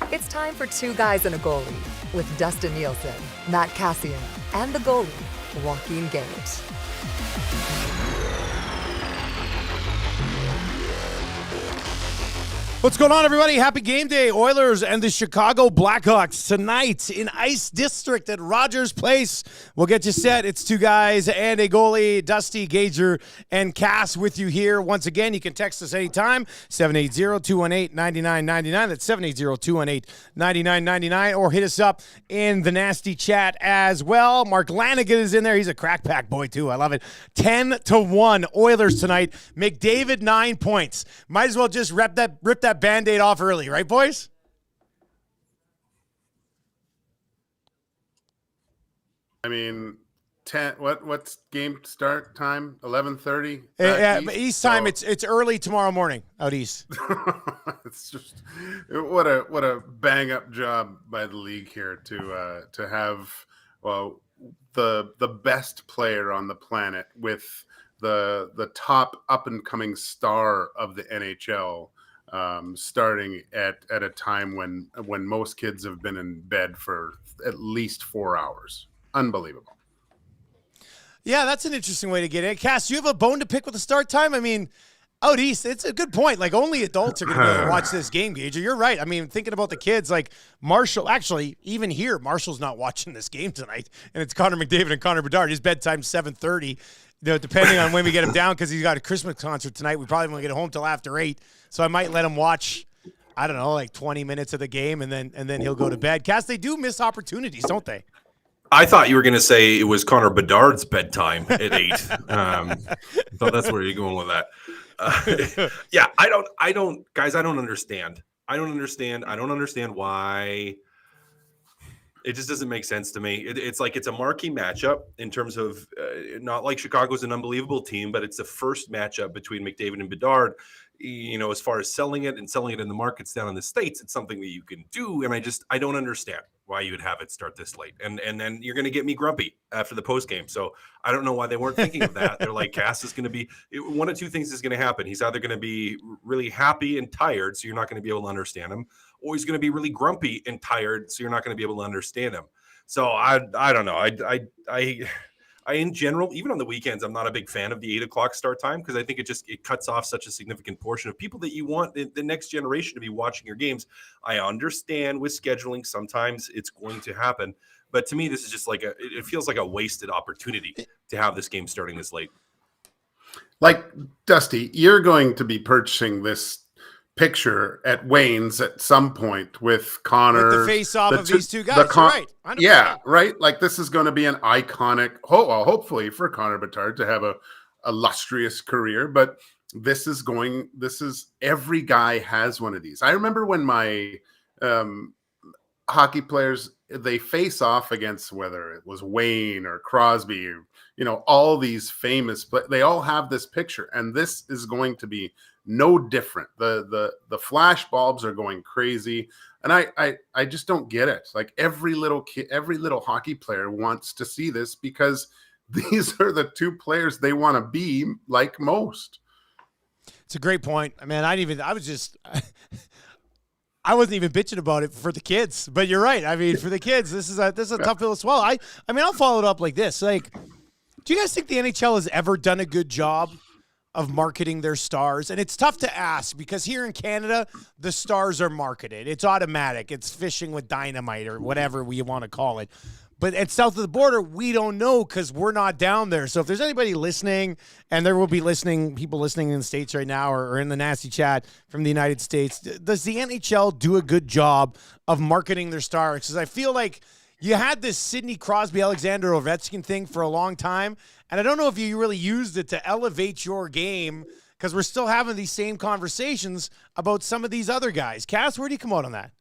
It's time for Two Guys and a Goalie with Dustin Nielson, Matt Kassian, and the goalie, Joaquin Gage. What's going on, everybody? Happy game day. Oilers and the Chicago Blackhawks tonight in Ice District at Rogers Place. We'll get you set. It's Two Guys and a Goalie. Dusty, Gager, and Cass with you here. Once again, you can text us anytime, 780-218-9999. That's 780-218-9999. Or hit us up in the nasty chat as well. Mark Lanigan is in there. He's a crack pack boy, too. I love it. 10-1 Oilers tonight. McDavid, 9 points. Might as well just rip that Band-Aid off early, right, boys? I mean, 10. What's game start time? 11:30. Yeah, East time. It's early tomorrow morning out east. It's just what a bang up job by the league here to have the best player on the planet with the top up and coming star of the NHL. Starting at a time when most kids have been in bed for at least 4 hours. Unbelievable. Yeah, that's an interesting way to get it. Cass, do you have a bone to pick with the start time? I mean, out east, it's a good point. Like, only adults are going to watch this game, Gage. You're right. I mean, thinking about the kids, like Marshall, actually, even here, Marshall's not watching this game tonight, and it's Connor McDavid and Connor Bedard. His bedtime's 7:30. Depending on when we get him down, because he's got a Christmas concert tonight, we probably won't get home till after 8. So I might let him watch, I don't know, like 20 minutes of the game, and then he'll go to bed. Cass, they do miss opportunities, don't they? I thought you were going to say it was Connor Bedard's bedtime at 8. I thought that's where you're going with that. Yeah, I don't, guys, I don't understand. I don't understand why. It just doesn't make sense to me. It's like it's a marquee matchup in terms of not like Chicago's an unbelievable team, but it's the first matchup between McDavid and Bedard. You know, as far as selling it in the markets down in the States, it's something that you can do. And I don't understand why you would have it start this late. And then you're going to get me grumpy after the post game. So I don't know why they weren't thinking of that. They're like, Cass is going to be one of two things is going to happen. He's either going to be really happy and tired, so you're not going to be able to understand him, or he's going to be really grumpy and tired, so you're not going to be able to understand him. So I don't know. I in general, even on the weekends, I'm not a big fan of the 8 o'clock start time because I think it cuts off such a significant portion of people that you want the next generation to be watching your games. I understand with scheduling, sometimes it's going to happen. But to me, this is just it feels like a wasted opportunity to have this game starting this late. Like, Dusty, you're going to be purchasing this picture at Wayne's at some point with Connor. With the face-off of these two guys, right. 100%. Yeah, right? Like, this is going to be an iconic, hopefully for Connor Bedard to have a illustrious career, but this is every guy has one of these. I remember when my hockey players, they face off against whether it was Wayne or Crosby, all these famous, but they all have this picture, and this is going to be no different. The flash bulbs are going crazy, and I just don't get it. Like, every little hockey player wants to see this because these are the two players they want to be like most. It's a great point. I mean, I wasn't even bitching about it for the kids, but you're right. I mean, for the kids, this is a tough pill to swallow. I mean, I'll follow it up like this. Like, do you guys think the NHL has ever done a good job of marketing their stars? And it's tough to ask because here in Canada, the stars are marketed. It's automatic. It's fishing with dynamite or whatever we want to call it. But at south of the border, we don't know because we're not down there. So if there's anybody listening, and there will be people listening in the States right now or in the nasty chat from the United States, does the NHL do a good job of marketing their stars? Because I feel like you had this Sidney Crosby, Alexander Ovechkin thing for a long time, and I don't know if you really used it to elevate your game because we're still having these same conversations about some of these other guys. Cass, where do you come out on that?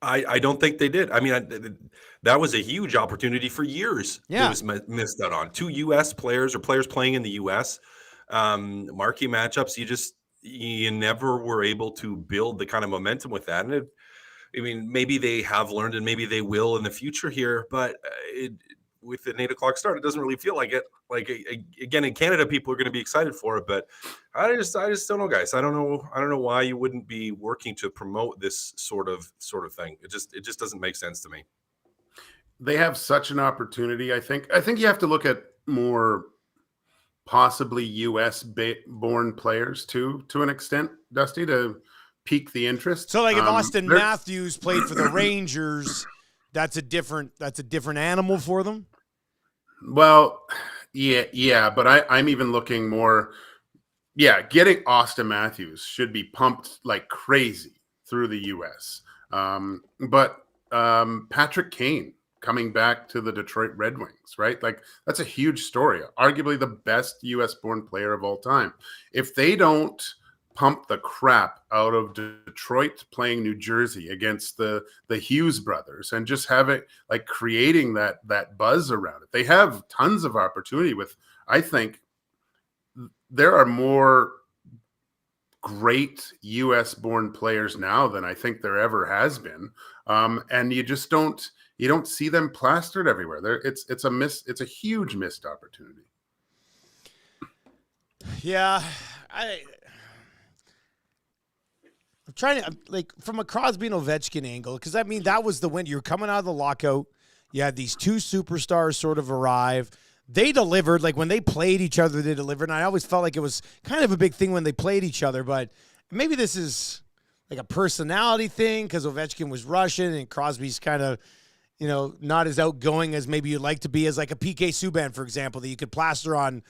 I don't think they did. I mean, that was a huge opportunity for years. Yeah. It was missed out on. 2 U.S. players or players playing in the U.S. Marquee matchups. You never were able to build the kind of momentum with that. And maybe they have learned and maybe they will in the future here, but with an 8:00 start. It doesn't really feel like it. Like again, in Canada, people are going to be excited for it, but I just don't know, guys. I don't know why you wouldn't be working to promote this sort of thing. It just doesn't make sense to me. They have such an opportunity. I think you have to look at more possibly U.S. born players too, to an extent, Dusty, to pique the interest. So, like, if Austin Matthews played for the Rangers, that's a different animal for them. Well, yeah, but I'm even looking more. Yeah, getting Austin Matthews should be pumped like crazy through the U.S. But Patrick Kane coming back to the Detroit Red Wings, right? Like, that's a huge story. Arguably the best U.S.-born player of all time. If they don't pump the crap out of Detroit playing New Jersey against the Hughes brothers and just have it like creating that buzz around it, they have tons of opportunity with, I think there are more great U.S.-born players now than I think there ever has been. And you just don't see them plastered everywhere. It's a huge missed opportunity. Yeah, I'm trying to, like, from a Crosby and Ovechkin angle, because I mean that was the win. You're coming out of the lockout. You had these two superstars sort of arrive. They delivered. Like, when they played each other, they delivered. And I always felt like it was kind of a big thing when they played each other. But maybe this is like a personality thing because Ovechkin was Russian and Crosby's kind of, not as outgoing as maybe you'd like to be, as like a PK Subban, for example, that you could plaster on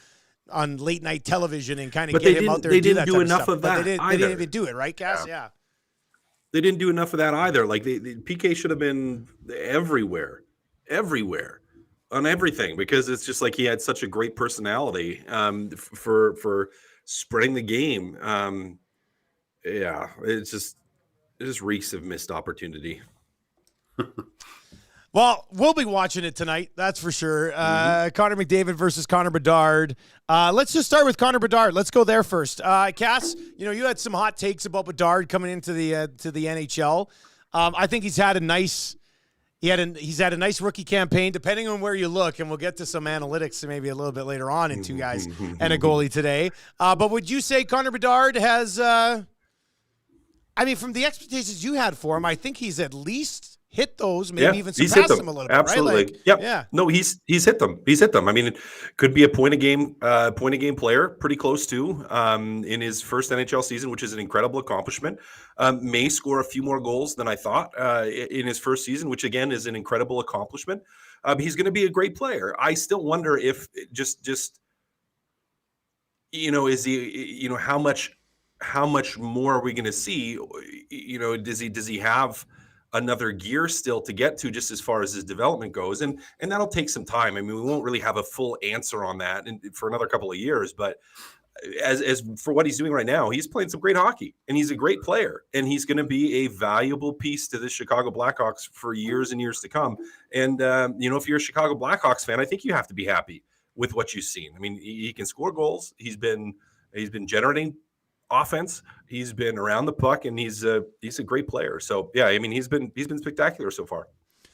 late night television and kind of get him out there. They didn't do enough of that. They didn't even do it, right, Cass? Yeah. They didn't do enough of that either. Like, the PK should have been everywhere on everything, because it's just like he had such a great personality for spreading the game. It just reeks of missed opportunity. Well, we'll be watching it tonight, that's for sure. Connor McDavid versus Connor Bedard. Let's just start with Connor Bedard. Let's go there first. Cass, you had some hot takes about Bedard coming into the to the NHL. I think he's had a nice rookie campaign, depending on where you look, and we'll get to some analytics maybe a little bit later on in two guys and a goalie today. But would you say Connor Bedard has? From the expectations you had for him, I think he's at least hit those, maybe even surpass them a little bit. Absolutely. Right? Like, yep. Yeah. No, he's hit them. He's hit them. I mean, it could be a point a game player, pretty close to in his first NHL season, which is an incredible accomplishment. May score a few more goals than I thought in his first season, which again is an incredible accomplishment. He's going to be a great player. I still wonder if just is he, how much more are we going to see? Does he have another gear still to get to, just as far as his development goes, and that'll take some time. I mean, we won't really have a full answer on that for another couple of years, but as for what he's doing right now, he's playing some great hockey and he's a great player, and he's going to be a valuable piece to the Chicago Blackhawks for years and years to come. And if you're a Chicago Blackhawks fan, I think you have to be happy with what you've seen. I mean, he can score goals. He's been generating offense. He's been around the puck, and he's a great player. So yeah, I mean, he's been spectacular so far.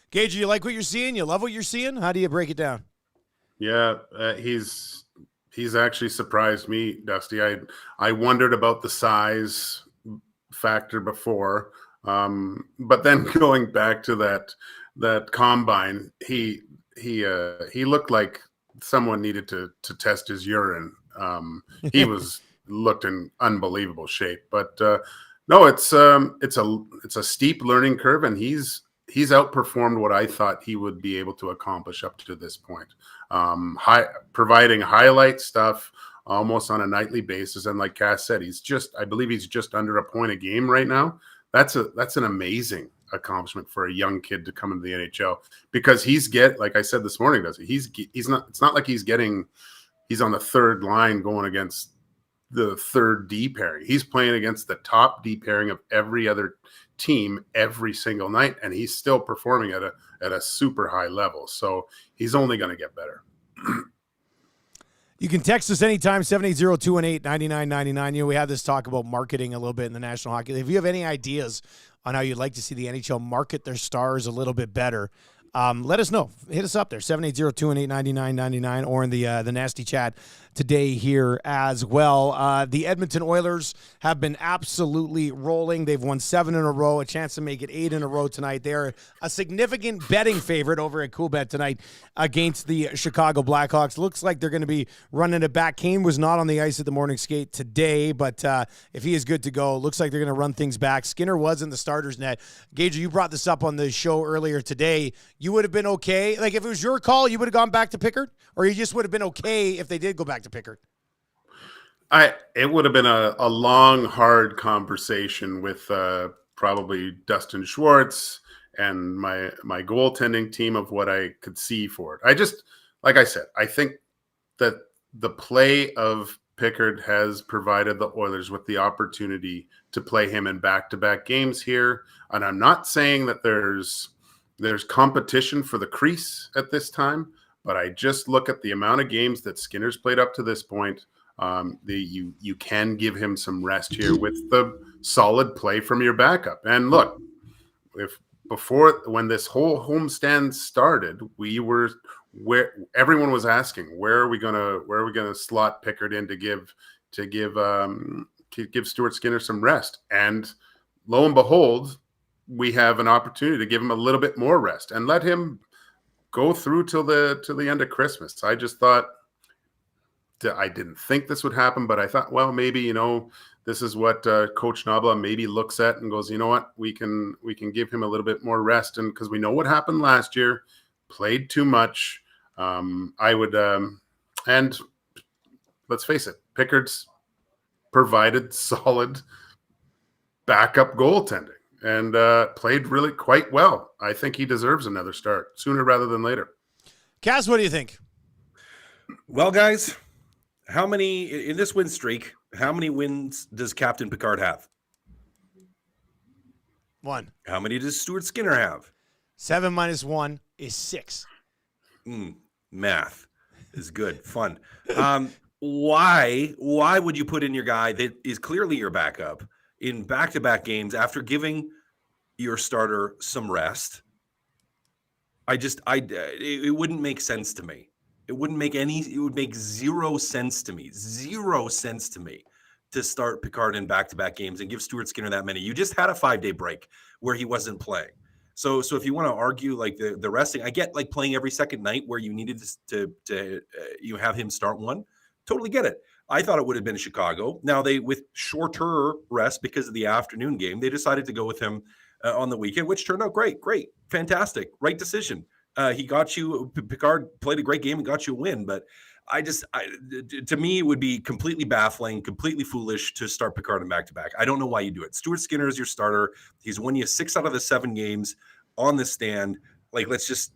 Gage, you like what you're seeing? You love what you're seeing? How do you break it down? Yeah, he's actually surprised me, Dusty. I wondered about the size factor before, but then going back to that combine, he looked like someone needed to test his urine. He looked in unbelievable shape, but no, it's a steep learning curve, and he's outperformed what I thought he would be able to accomplish up to this point. Providing highlight stuff almost on a nightly basis, and like Cass said, I believe he's just under a point a game right now. That's an amazing accomplishment for a young kid to come into the NHL, because like I said this morning, it's not like he's on the third line going against the third D pairing. He's playing against the top D pairing of every other team every single night, and he's still performing at a super high level. So he's only going to get better. You can text us anytime, 780-218-9999. We had this talk about marketing a little bit in the National Hockey League. If you have any ideas on how you'd like to see the NHL market their stars a little bit better, Let us know. Hit us up there, 780-218-9999, or in the nasty chat today here as well. The Edmonton Oilers have been absolutely rolling. They've won 7 in a row, a chance to make it 8 in a row tonight. They're a significant betting favorite over at Coolbet tonight against the Chicago Blackhawks. Looks like they're going to be running it back. Kane was not on the ice at the morning skate today, but if he is good to go, looks like they're going to run things back. Skinner was in the starters net. Gage, you brought this up on the show earlier today. You would have been okay. Like, if it was your call, you would have gone back to Pickard, or you just would have been okay if they did go back to Pickard? It would have been a long, hard conversation with probably Dustin Schwartz and my goaltending team of what I could see for it. I just, like I said, I think that the play of Pickard has provided the Oilers with the opportunity to play him in back-to-back games here. And I'm not saying that there's competition for the crease at this time, but I just look at the amount of games that Skinner's played up to this point. You can give him some rest here with the solid play from your backup. And look, when this whole homestand started, where everyone was asking, where are we gonna slot Pickard in to give Stuart Skinner some rest? And lo and behold, we have an opportunity to give him a little bit more rest and let him go through till the end of Christmas. I just thought, I didn't think this would happen, but I thought, well, maybe, this is what Coach Nabla maybe looks at and goes, you know what, we can give him a little bit more rest. And because we know what happened last year, played too much. And let's face it, Pickard's provided solid backup goaltending and played really quite well. I think he deserves another start sooner rather than later. Cass, what do you think? Well, guys, how many in this win streak? How many wins does Captain Picard have? 1. How many does Stuart Skinner have? 7 minus 1 is 6. Math is good, fun. Why would you put in your guy that is clearly your backup in back-to-back games after giving your starter some rest? It wouldn't make sense to me. It would make 0 sense to me. 0 sense to me to start Picard in back-to-back games and give Stuart Skinner that many. You just had a 5-day break where he wasn't playing. So if you want to argue like the resting, I get like playing every second night where you needed to you have him start one. Totally get it. I thought it would have been Chicago. Now with shorter rest because of the afternoon game, they decided to go with him on the weekend, which turned out great, fantastic, right decision. He got you. Picard played a great game and got you a win, but to me, it would be completely baffling, completely foolish to start Picard in back-to-back. I don't know why you do it. Stuart Skinner is your starter. He's won you 6 out of the 7 games on the stand. Like, let's just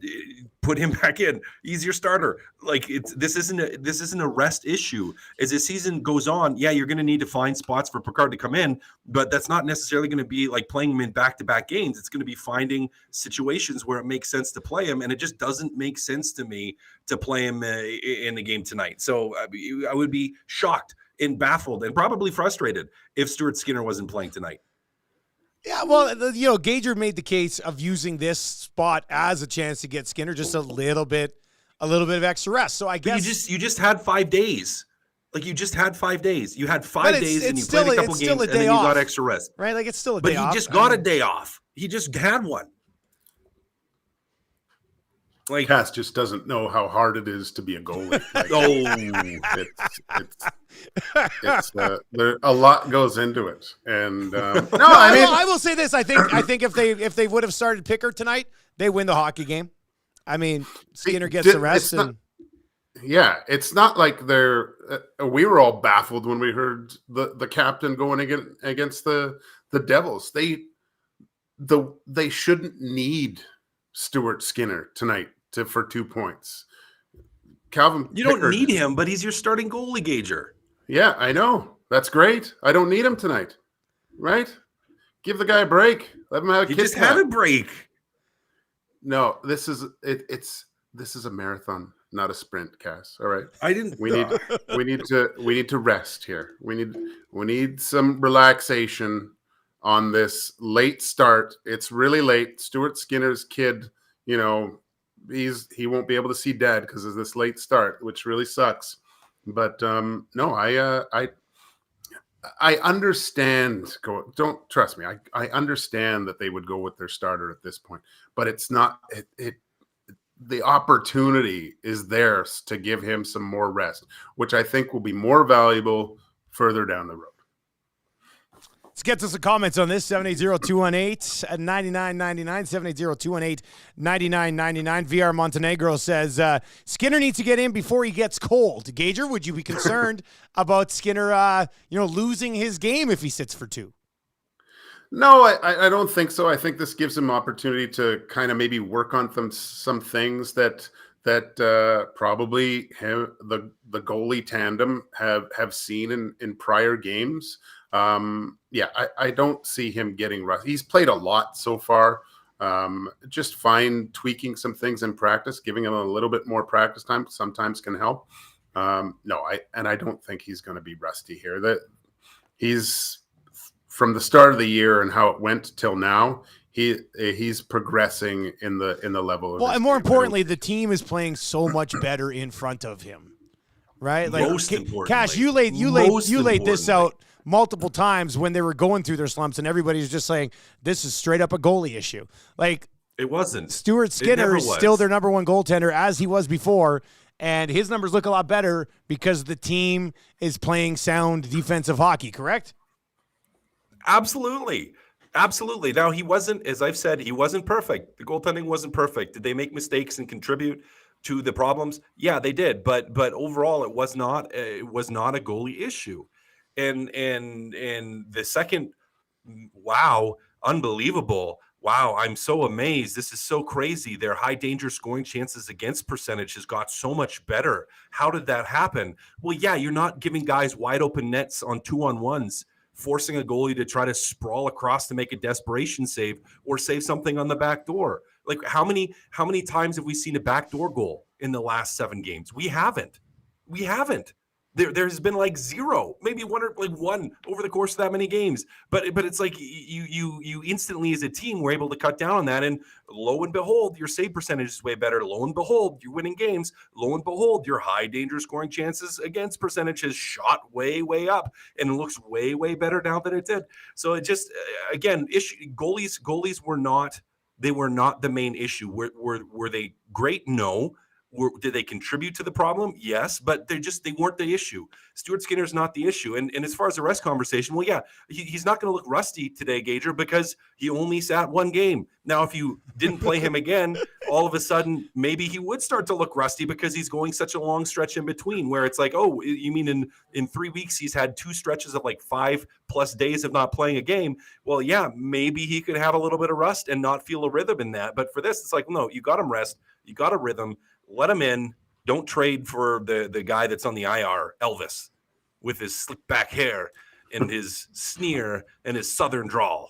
put him back in. He's your starter. Like, this isn't a rest issue. As the season goes on, yeah, you're going to need to find spots for Picard to come in, but that's not necessarily going to be like playing him in back-to-back games. It's going to be finding situations where it makes sense to play him, and it just doesn't make sense to me to play him in the game tonight. So I would be shocked and baffled and probably frustrated if Stuart Skinner wasn't playing tonight. Yeah, well, Gager made the case of using this spot as a chance to get Skinner just a little bit of extra rest. So I guess you just had 5 days. Like, you just had 5 days. You had 5 days and you played a couple games and then you got extra rest. Right? Like, it's still a day off. But he just got a day off. He just had one. Like, Cass just doesn't know how hard it is to be a goalie. It's there, a lot goes into it, and I will say this: I think if they would have started Pickard tonight, they win the hockey game. I mean, Skinner gets the rest, it's not like they're. We were all baffled when we heard the captain going against the Devils. They shouldn't need Stuart Skinner tonight for 2 points. Calvin, you don't need him, but he's your starting goalie, Gager. Yeah, I know. That's great. I don't need him tonight, right? Give the guy a break. Let him have a kiss. He just had a break. No, this is a marathon, not a sprint, Cass. All right. We need to rest here. We need some relaxation on this late start. It's really late. Stuart Skinner's kid, he won't be able to see dad because of this late start, which really sucks. But no, I understand. Don't trust me. I understand that they would go with their starter at this point, but it's not. The opportunity is theirs to give him some more rest, which I think will be more valuable further down the road. Let's get to some comments on this. 780-218-9999. 780-218-9999. VR Montenegro says, Skinner needs to get in before he gets cold. Gager, would you be concerned about Skinner, losing his game if he sits for 2? No, I don't think so. I think this gives him opportunity to kind of maybe work on some things that probably the goalie tandem have seen in prior games. I don't see him getting rusty. He's played a lot so far. Just tweaking some things in practice, giving him a little bit more practice time sometimes can help. I don't think he's going to be rusty here. That he's from the start of the year and how it went till now, he's progressing in the level of. Well, and more importantly, the team is playing so much better in front of him, right? Like, most importantly, Cash, you laid this out multiple times when they were going through their slumps, and everybody's just saying this is straight up a goalie issue. Like, it wasn't. Stuart Skinner is still their number one goaltender as he was before, and his numbers look a lot better because the team is playing sound defensive hockey. Correct? Absolutely. Now, he wasn't, as I've said, he wasn't perfect. The goaltending wasn't perfect. Did they make mistakes and contribute to the problems? Yeah, they did. But overall, it was not a goalie issue. And the second, wow, unbelievable. Wow, I'm so amazed. This is so crazy. Their high danger scoring chances against percentage has got so much better. How did that happen? Well, yeah, you're not giving guys wide open nets on 2-on-1s. Forcing a goalie to try to sprawl across to make a desperation save or save something on the back door. Like, how many times have we seen a backdoor goal in the last 7 games? We haven't. There's been like 0, maybe one over the course of that many games. But it's like you instantly as a team were able to cut down on that, and lo and behold, your save percentage is way better. Lo and behold, you're winning games. Lo and behold, your high danger scoring chances against percentage has shot way up, and it looks way better now than it did. So it just again, goalies were not the main issue. Were they great? No. Did they contribute to the problem? Yes, but they weren't the issue. Stuart Skinner's not the issue. And as far as the rest conversation, well, yeah, he's not going to look rusty today, Gager, because he only sat 1 game. Now, if you didn't play him again, all of a sudden, maybe he would start to look rusty because he's going such a long stretch in between where it's like, oh, you mean in 3 weeks, he's had 2 stretches of like 5+ days of not playing a game. Well, yeah, maybe he could have a little bit of rust and not feel a rhythm in that. But for this, it's like, no, you got him rest. You got a rhythm. Let him in. Don't trade for the guy that's on the IR, Elvis, with his slick back hair and his sneer and his southern drawl.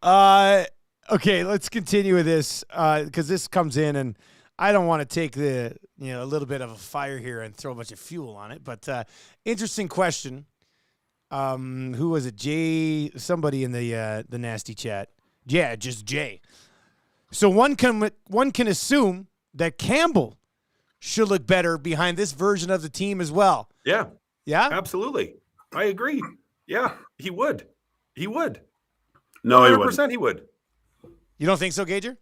Okay, let's continue with this because this comes in, and I don't want to take a little bit of a fire here and throw a bunch of fuel on it. But interesting question. Who was it? Jay? Somebody in the nasty chat. Yeah, just Jay. So one can assume that Campbell should look better behind this version of the team as well. Yeah. Yeah? Absolutely. I agree. Yeah, he would. No, he 100% wouldn't. he would. You don't think so, Gager?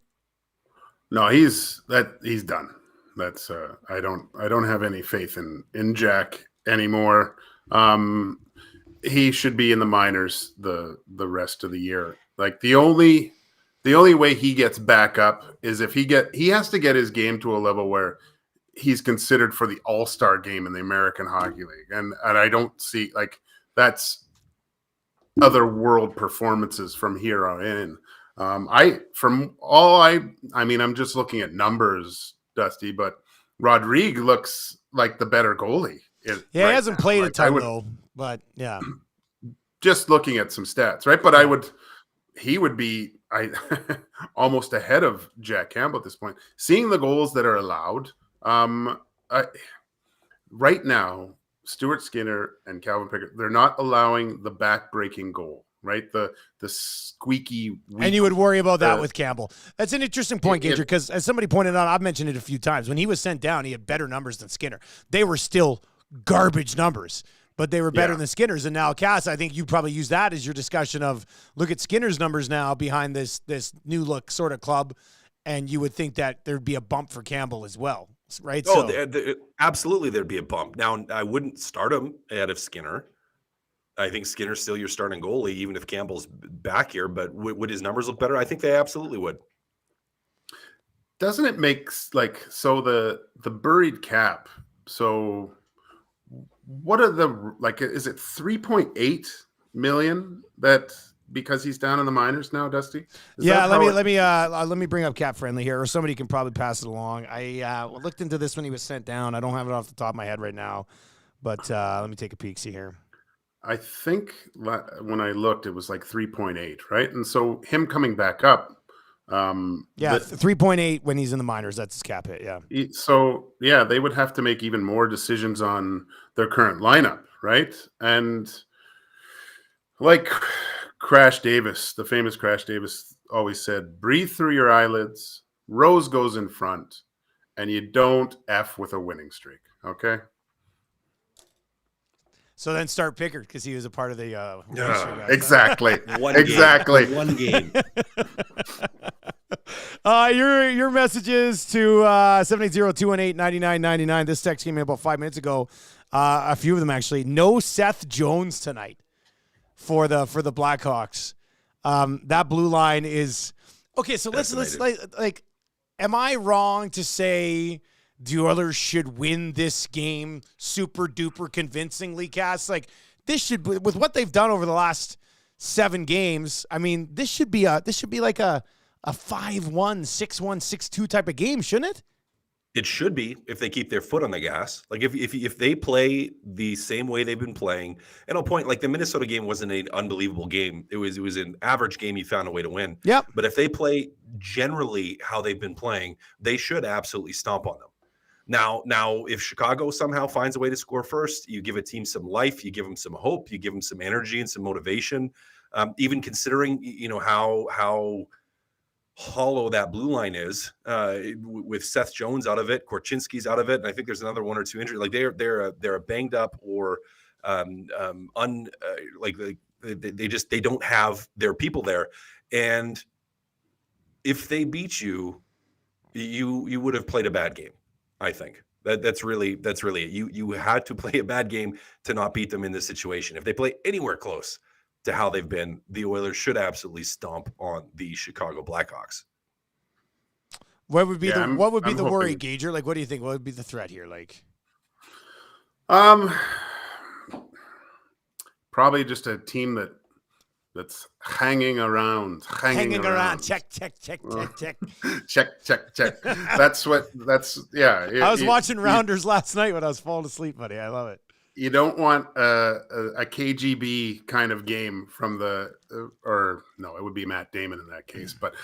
No, he's done. That's I don't have any faith in Jack anymore. He should be in the minors the rest of the year. Like the only way he gets back up is if he has to get his game to a level where he's considered for the All-Star game in the American Hockey League. And I don't see like that's other world performances from here on in. I'm just looking at numbers, Dusty, but Rodrigue looks like the better goalie. He hasn't played a ton though, but yeah. Just looking at some stats, right? But he would be almost ahead of Jack Campbell at this point. Seeing the goals that are allowed, right now, Stuart Skinner and Calvin Pickett, they're not allowing the back-breaking goal. right? The squeaky weak, and you would worry about that with Campbell. That's an interesting point, Gager, because as somebody pointed out, I've mentioned it a few times. When he was sent down, he had better numbers than Skinner. They were still garbage numbers, but they were better than Skinner's. And now, Cass, I think you probably use that as your discussion of look at Skinner's numbers now behind this new look sort of club, and you would think that there'd be a bump for Campbell as well, right? Oh, absolutely, there'd be a bump. Now, I wouldn't start him ahead of Skinner. I think Skinner's still your starting goalie, even if Campbell's back here. But would his numbers look better? I think they absolutely would. Doesn't it make so the buried cap? So what are is it 3.8 million that because he's down in the minors now, Dusty? Let me bring up Cap Friendly here, or somebody can probably pass it along. I looked into this when he was sent down. I don't have it off the top of my head right now, but let me take a peek. See here. I think when I looked, it was like 3.8, right? And so him coming back up. 3.8 when he's in the minors. That's his cap hit, yeah. So, they would have to make even more decisions on their current lineup, right? And like Crash Davis, the famous Crash Davis always said, breathe through your eyelids, Rose goes in front, and you don't F with a winning streak, okay? So then start Pickard because he was a part of the exactly. One game. Your messages to 780-218-9999. This text came in about 5 minutes ago. A few of them actually. No Seth Jones tonight for the Blackhawks. That blue line is okay. So let's am I wrong to say the Oilers should win this game super duper convincingly, Cass? Like this should, with what they've done over the last 7 games. I mean, this should be like a 5-1, 6-1, 6-2 type of game, shouldn't it? It should be if they keep their foot on the gas. Like if they play the same way they've been playing, and I'll point like the Minnesota game wasn't an unbelievable game. It was an average game. You found a way to win. Yep. But if they play generally how they've been playing, they should absolutely stomp on them. Now, if Chicago somehow finds a way to score first, you give a team some life, you give them some hope, you give them some energy and some motivation. Even considering, how hollow that blue line is with Seth Jones out of it, Korchinski's out of it, and I think there's another 1 or 2 injuries. Like they're a banged up or they don't have their people there, and if they beat you, you would have played a bad game. I think that's really it. You had to play a bad game to not beat them in this situation. If they play anywhere close to how they've been, the Oilers should absolutely stomp on the Chicago Blackhawks. What would be the worry, Gager? Like, what do you think? What would be the threat here? Like, probably just a team that's hanging around. Check. Check. That's I was watching Rounders last night when I was falling asleep, buddy. I love it. You don't want a KGB kind of game from it would be Matt Damon in that case. But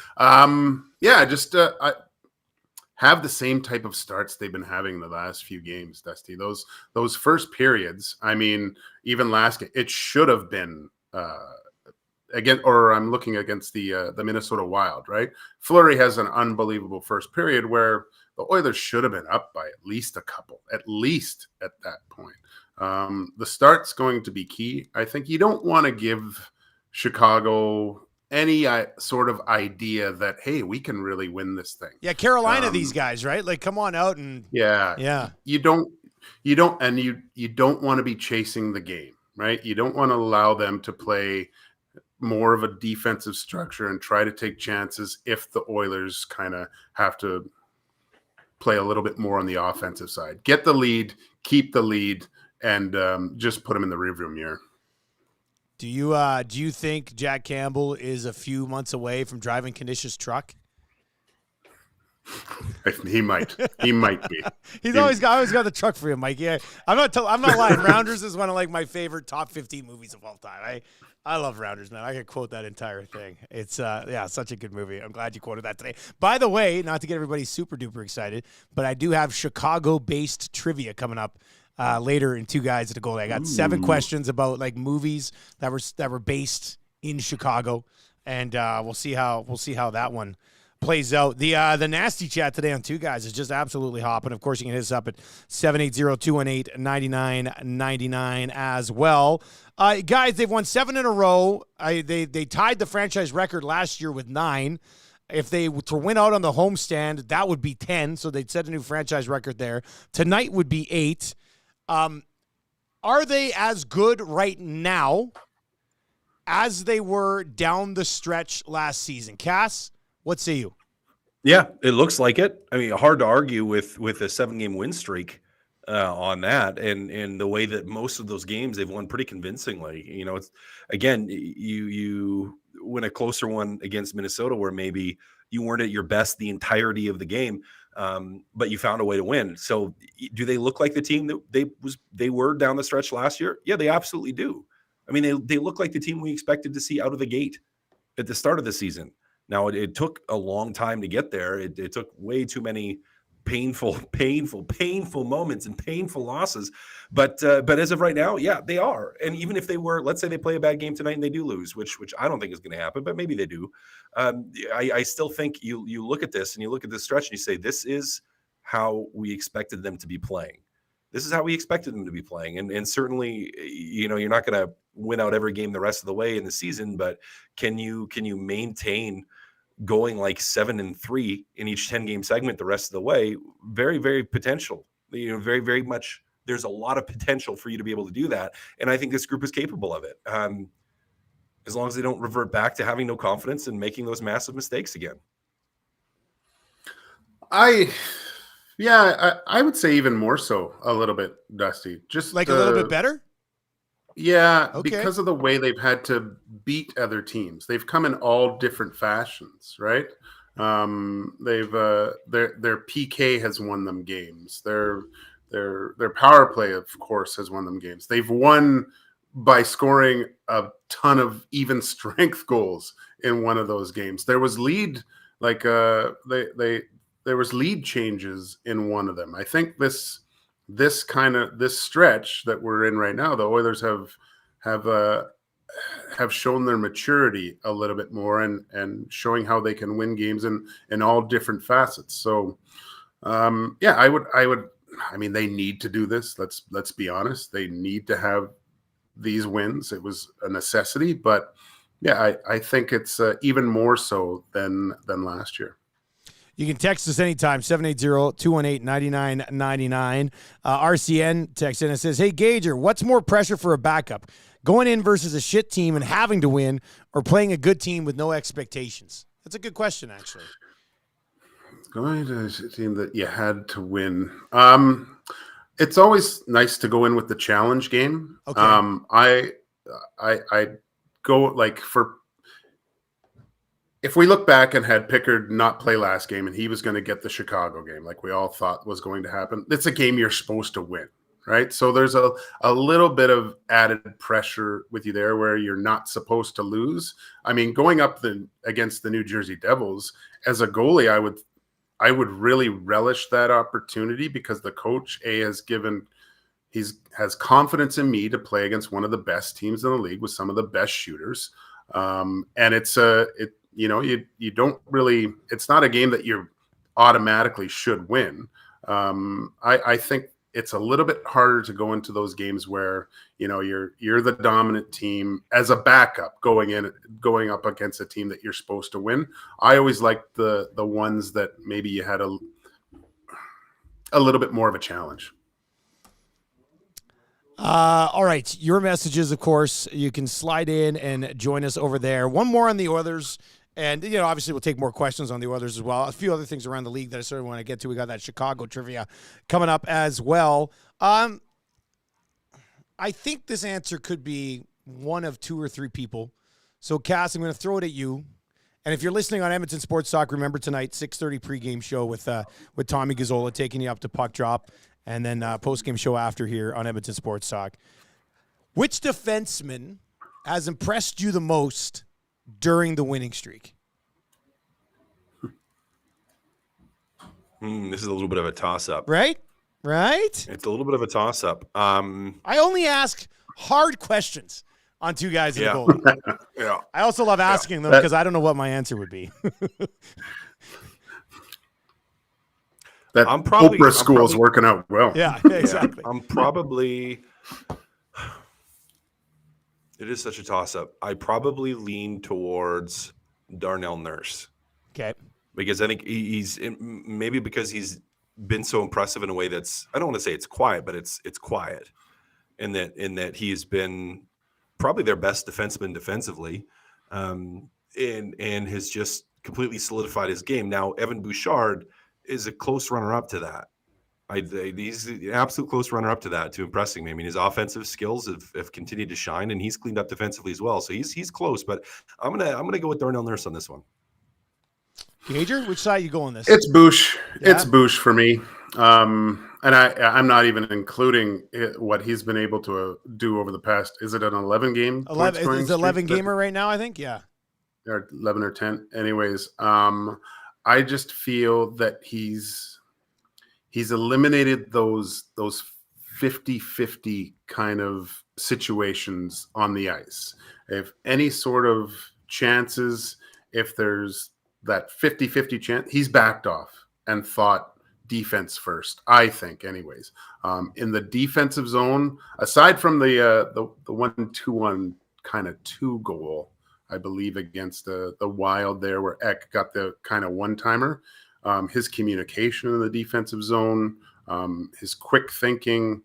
have the same type of starts they've been having the last few games, Dusty. Those first periods, I mean, even last game, it should have been I'm looking against the Minnesota Wild, right? Fleury has an unbelievable first period where the Oilers should have been up by at least a couple, at least at that point. The start's going to be key. I think you don't want to give Chicago any sort of idea that, hey, we can really win this thing. Yeah, Carolina, these guys, right? Like, come on out and yeah. You don't want to be chasing the game, right? You don't want to allow them to play more of a defensive structure and try to take chances if the Oilers kind of have to play a little bit more on the offensive side. Get the lead, keep the lead, and just put them in the rearview mirror. Do you think Jack Campbell is a few months away from driving Kanish's truck? He might be. He's always got the truck for you, Mike. Yeah, I'm not lying. Rounders is one of like my favorite top 15 movies of all time. I love Rounders, man. I could quote that entire thing. It's such a good movie. I'm glad you quoted that today. By the way, not to get everybody super duper excited, but I do have Chicago-based trivia coming up later in Two Guys at a Goalie. I got 7 questions about like movies that were based in Chicago, and we'll see how that one plays out. The nasty chat today on Two Guys is just absolutely hopping. Of course, you can hit us up at 780-218-9999 as well. Guys, they've won 7 in a row. They tied the franchise record last year with 9. If they were to win out on the homestand, that would be 10, so they'd set a new franchise record there. Tonight would be 8. Are they as good right now as they were down the stretch last season? Cass, what say you? Yeah, it looks like it. I mean, hard to argue with a 7-game win streak on that, and the way that most of those games they've won pretty convincingly. You know, it's again, you win a closer one against Minnesota where maybe you weren't at your best the entirety of the game, but you found a way to win. So, do they look like the team that they were down the stretch last year? Yeah, they absolutely do. I mean, they look like the team we expected to see out of the gate at the start of the season. Now, it took a long time to get there. It took way too many painful moments and painful losses. But as of right now, yeah, they are. And even if they were, let's say they play a bad game tonight and they do lose, which I don't think is going to happen, but maybe they do. I still think you look at this and you look at this stretch and you say, this is how we expected them to be playing. This is how we expected them to be playing. And certainly, you know, you're not going to win out every game the rest of the way in the season, but can you maintain going like 7-3 in each 10-game segment the rest of the way? Very, very potential. You know, very, very much. There's a lot of potential for you to be able to do that, and I think this group is capable of it. As long as they don't revert back to having no confidence and making those massive mistakes again. I would say even more so a little bit, Dusty. Just like a little bit better. Yeah, Okay. Because of the way they've had to beat other teams. They've come in all different fashions, right? They've their PK has won them games. Their power play, of course, has won them games. They've won by scoring a ton of even strength goals in one of those games. There was lead there was lead changes in one of them. I think this stretch that we're in right now, the Oilers have shown their maturity a little bit more and showing how they can win games in all different facets. So, I mean, they need to do this. Let's be honest. They need to have these wins. It was a necessity, but yeah, I think it's even more so than last year. You can text us anytime, 780-218-9999. RCN texts in and says, hey, Gager, what's more pressure for a backup? Going in versus a shit team and having to win, or playing a good team with no expectations? That's a good question, actually. Going to a team that you had to win. It's always nice to go in with the challenge game. Okay. I go like for... If we look back and had Pickard not play last game and he was going to get the Chicago game, like we all thought was going to happen, it's a game you're supposed to win, right? So there's a little bit of added pressure with you there where you're not supposed to lose. I mean, going up against the New Jersey Devils as a goalie, I would really relish that opportunity because the coach has confidence in me to play against one of the best teams in the league with some of the best shooters, and you don't really, it's not a game that you automatically should win. I think it's a little bit harder to go into those games where, you know, you're the dominant team as a backup going up against a team that you're supposed to win. I always liked the ones that maybe you had a little bit more of a challenge. All right. Your messages, of course, you can slide in and join us over there. One more on the Oilers. And, you know, obviously we'll take more questions on the Oilers as well. A few other things around the league that I sort of want to get to. We got that Chicago trivia coming up as well. I think this answer could be one of 2 or 3 people. So, Cass, I'm going to throw it at you. And if you're listening on Edmonton Sports Talk, remember tonight, 6:30 pregame show with Tommy Gazzola taking you up to puck drop, and then postgame show after here on Edmonton Sports Talk. Which defenseman has impressed you the most during the winning streak? This is a little bit of a toss-up. Right? It's a little bit of a toss-up. I only ask hard questions. on two guys in Yeah. the goalie. Yeah. I also love asking them because I don't know what my answer would be. That Oprah school's working out well. Yeah, exactly. I'm probably. It is such a toss-up. I probably lean towards Darnell Nurse. Okay. Because I think he's maybe because he's been so impressive in a way that's, I don't want to say it's quiet, but it's quiet, in that he's been probably their best defenseman defensively, and has just completely solidified his game. Now Evan Bouchard is a close runner-up to that. He's an absolute close runner-up to that, to impressing me. I mean, his offensive skills have continued to shine, and he's cleaned up defensively as well. So he's close, but I'm gonna go with Darnell Nurse on this one. Gager, which side you go on this? It's Bouch. Yeah? It's Bouch for me. And I'm not even including what he's been able to do over the past. Is it an 11 game? 11. It's 11 gamer right now, I think. Yeah. Or 11 or 10. Anyways, I just feel that he's eliminated those 50-50 kind of situations on the ice. If any sort of chances, if there's that 50-50 chance, he's backed off and thought defense first, I think, anyways. In the defensive zone, aside from the 1-2-1 kind of 2 goal, I believe, against the Wild there, where Eck got the kind of one-timer, his communication in the defensive zone, his quick thinking,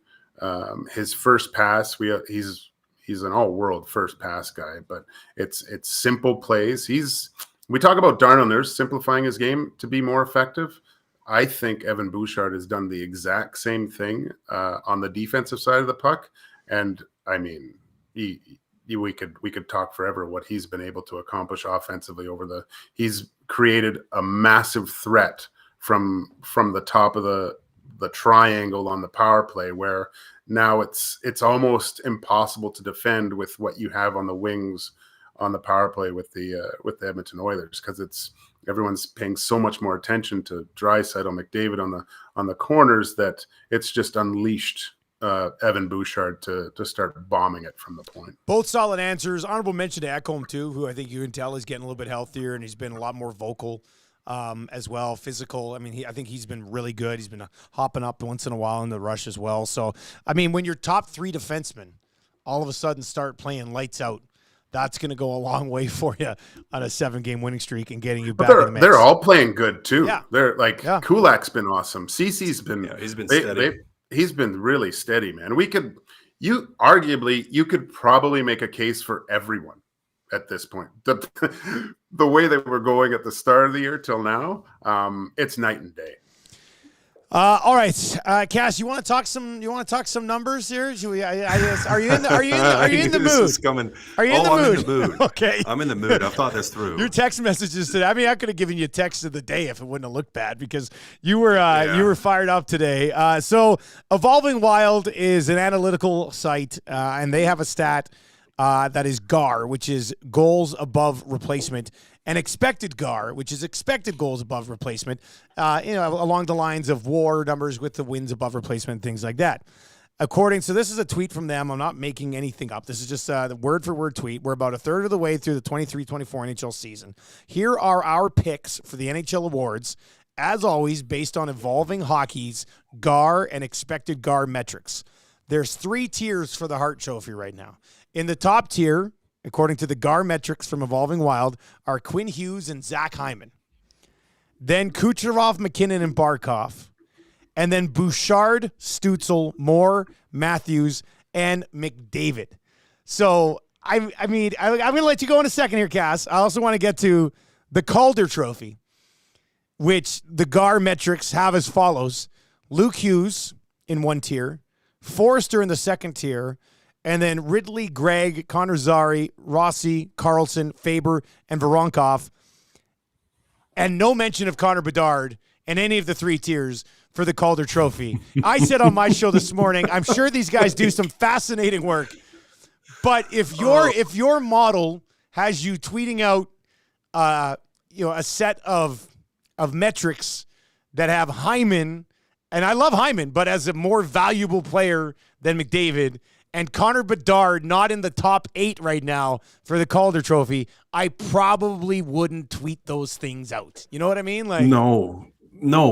his first pass, he's an all-world first pass guy, but it's simple plays. We talk about Darnell Nurse simplifying his game to be more effective. I think Evan Bouchard has done the exact same thing on the defensive side of the puck. And I mean, we could talk forever what he's been able to accomplish offensively he's created a massive threat from the top of the triangle on the power play, where now it's almost impossible to defend with what you have on the wings on the power play with the Edmonton Oilers, because everyone's paying so much more attention to Draisaitl, McDavid on the corners, that it's just unleashed Evan Bouchard to start bombing it from the point. Both solid answers. Honorable mention to Ekholm too, who I think you can tell is getting a little bit healthier, and he's been a lot more vocal as well, physical. I mean, I think he's been really good. He's been hopping up once in a while in the rush as well. So, I mean, when your top 3 defensemen all of a sudden start playing lights out, that's going to go a long way for you on a 7-game winning streak and getting you back in the mix. They're all playing good too. Yeah. They're like, Kulak's been awesome. Cece's been, he's been steady. He's been really steady, man. You could probably make a case for everyone at this point. The way that we're going at the start of the year till now, it's night and day. All right, Cass, you want to talk some numbers here? Are you in the mood? This is coming. Are you in the mood? I'm in the mood. Okay. I'm in the mood. I've thought this through. Your text messages today. I mean, I could have given you a text of the day if it wouldn't have looked bad, because you were fired up today. So Evolving Wild is an analytical site, and they have a stat that is GAR, which is goals above replacement, and expected GAR, which is expected goals above replacement, along the lines of WAR numbers with the wins above replacement, things like that. So this is a tweet from them. I'm not making anything up. This is just the word-for-word tweet. We're about a third of the way through the 23-24 NHL season. Here are our picks for the NHL awards, as always, based on Evolving Hockey's GAR and expected GAR metrics. There's 3 tiers for the Hart Trophy right now. In the top tier, according to the GAR metrics from Evolving Wild, are Quinn Hughes and Zach Hyman. Then Kucherov, McKinnon, and Barkov. And then Bouchard, Stützle, Moore, Matthews, and McDavid. So, I'm going to let you go in a second here, Cass. I also want to get to the Calder Trophy, which the GAR metrics have as follows. Luke Hughes in one tier, Forrester in the second tier, and then Ridley, Gregg, Connor Zary, Rossi, Carlson, Faber, and Voronkov. And no mention of Connor Bedard in any of the 3 tiers for the Calder Trophy. I said on my show this morning, I'm sure these guys do some fascinating work. But if your model has you tweeting out a set of metrics that have Hyman, and I love Hyman, but as a more valuable player than McDavid, and Connor Bedard not in the top 8 right now for the Calder Trophy, I probably wouldn't tweet those things out. You know what I mean? Like, no,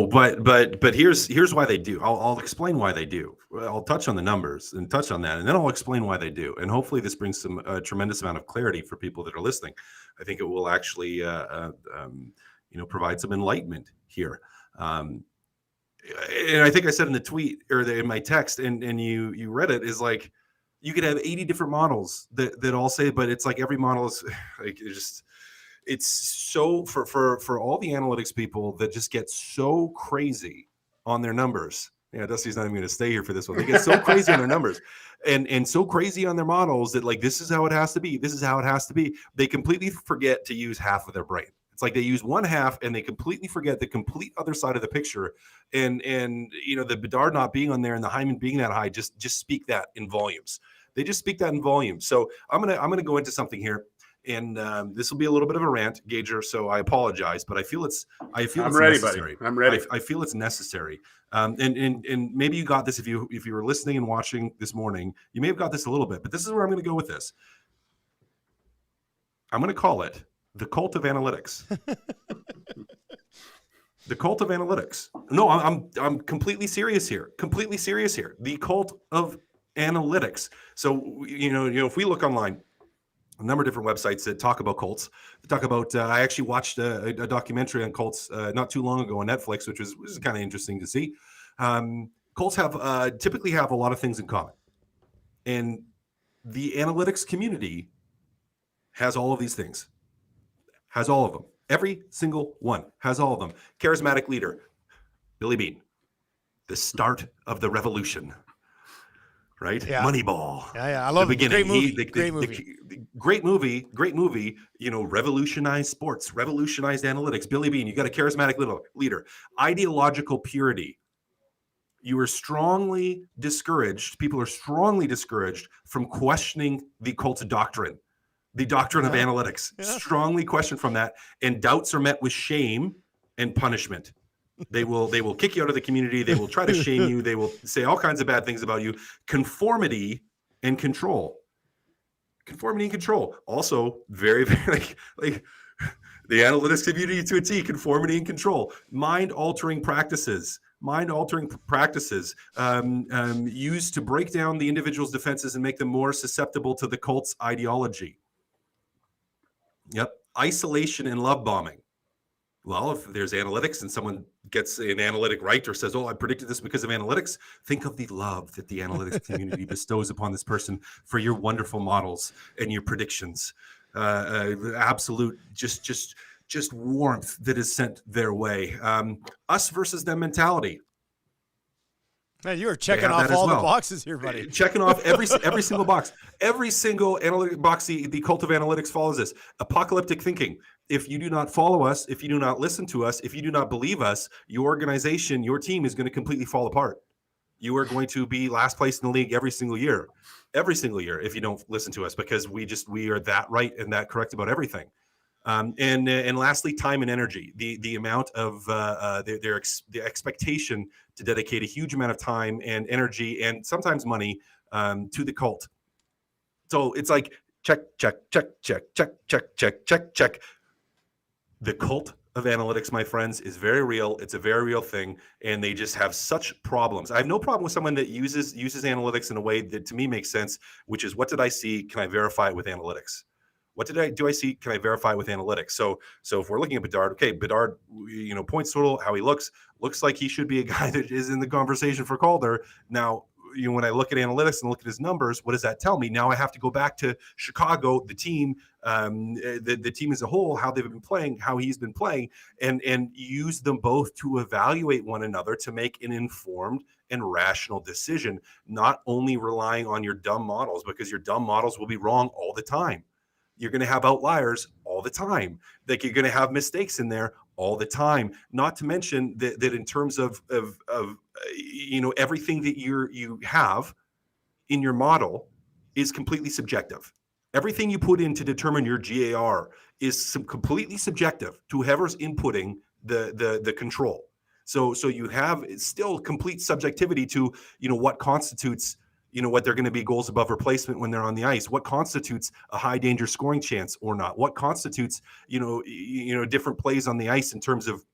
but here's why they do. I'll explain why they do. I'll touch on the numbers and touch on that, and then I'll explain why they do. And hopefully this brings some tremendous amount of clarity for people that are listening. I think it will actually provide some enlightenment here. And I think I said in the tweet or in my text, and you read it, is like you could have 80 different models that all say, but it's like every model is like it's so for all the analytics people that just get so crazy on their numbers. Yeah, Dusty's not even going to stay here for this one. They get so crazy on their numbers and so crazy on their models that like, this is how it has to be. This is how it has to be. They completely forget to use half of their brain. It's like they use one half and they completely forget the complete other side of the picture. And the Bedard not being on there and the Hyman being that high, just speak that in volumes. They just speak that in volumes. So I'm gonna go into something here. And this will be a little bit of a rant, Gager. So I apologize, but I feel it's ready, necessary. Buddy. I'm ready. I feel it's necessary. And maybe you got this if you were listening and watching this morning. You may have got this a little bit, but this is where I'm going to go with this. I'm going to call it the cult of analytics. The cult of analytics. No, I'm completely serious here. Completely serious here. The cult of analytics. So if we look online, a number of different websites that talk about cults. They talk about. I actually watched a documentary on cults not too long ago on Netflix, which was kind of interesting to see. Cults typically have a lot of things in common, and the analytics community has all of these things. Has all of them. Every single one has all of them. Charismatic leader, Billy Beane. The start of the revolution. Right? Yeah. Moneyball. Yeah. I love the beginning. Great movie. Great movie. Revolutionized sports, revolutionized analytics. Billy Beane, you got a charismatic leader. Ideological purity. You are strongly discouraged. People are strongly discouraged from questioning the cult of doctrine, the doctrine of analytics. Yeah. Strongly questioned from that. And doubts are met with shame and punishment. They will kick you out of the community. They will try to shame you. They will say all kinds of bad things about you. Conformity and control. Conformity and control. Also, very, very like the analytics community to a T. Conformity and control. Mind-altering practices. Used to break down the individual's defenses and make them more susceptible to the cult's ideology. Yep. Isolation and love bombing. Well, if there's analytics and someone gets an analytic right or says, I predicted this because of analytics, think of the love that the analytics community bestows upon this person for your wonderful models and your predictions. Absolute, just warmth that is sent their way. Us versus them mentality. Man, you are checking off all the boxes here, buddy. Checking off every single box. Every single analytic box, the cult of analytics follows this. Apocalyptic thinking. If you do not follow us, if you do not listen to us, if you do not believe us, your organization, your team is going to completely fall apart. You are going to be last place in the league every single year if you don't listen to us, because we are that right and that correct about everything. And lastly, time and energy, the amount of the expectation to dedicate a huge amount of time and energy and sometimes money to the cult. So it's like check. The cult of analytics, my friends, is very real. It's a very real thing, and they just have such problems. I have no problem with someone that uses analytics in a way that to me makes sense, which is, what did I see? Can I verify it with analytics? What do I see? Can I verify with analytics? So if we're looking at Bedard, okay, Bedard, points total, how he looks like he should be a guy that is in the conversation for Calder. Now, when I look at analytics and look at his numbers, what does that tell me? Now I have to go back to Chicago, the team, the team as a whole, how they've been playing, how he's been playing, and use them both to evaluate one another to make an informed and rational decision, not only relying on your dumb models, because your dumb models will be wrong all the time. You're going to have outliers all the time. Like, you're going to have mistakes in there all the time. Not to mention that in terms of everything that you have in your model is completely subjective. Everything you put in to determine your GAR is completely subjective to whoever's inputting the control. So you have still complete subjectivity to what constitutes what they're going to be goals above replacement when they're on the ice, what constitutes a high danger scoring chance or not, what constitutes, different plays on the ice in terms of,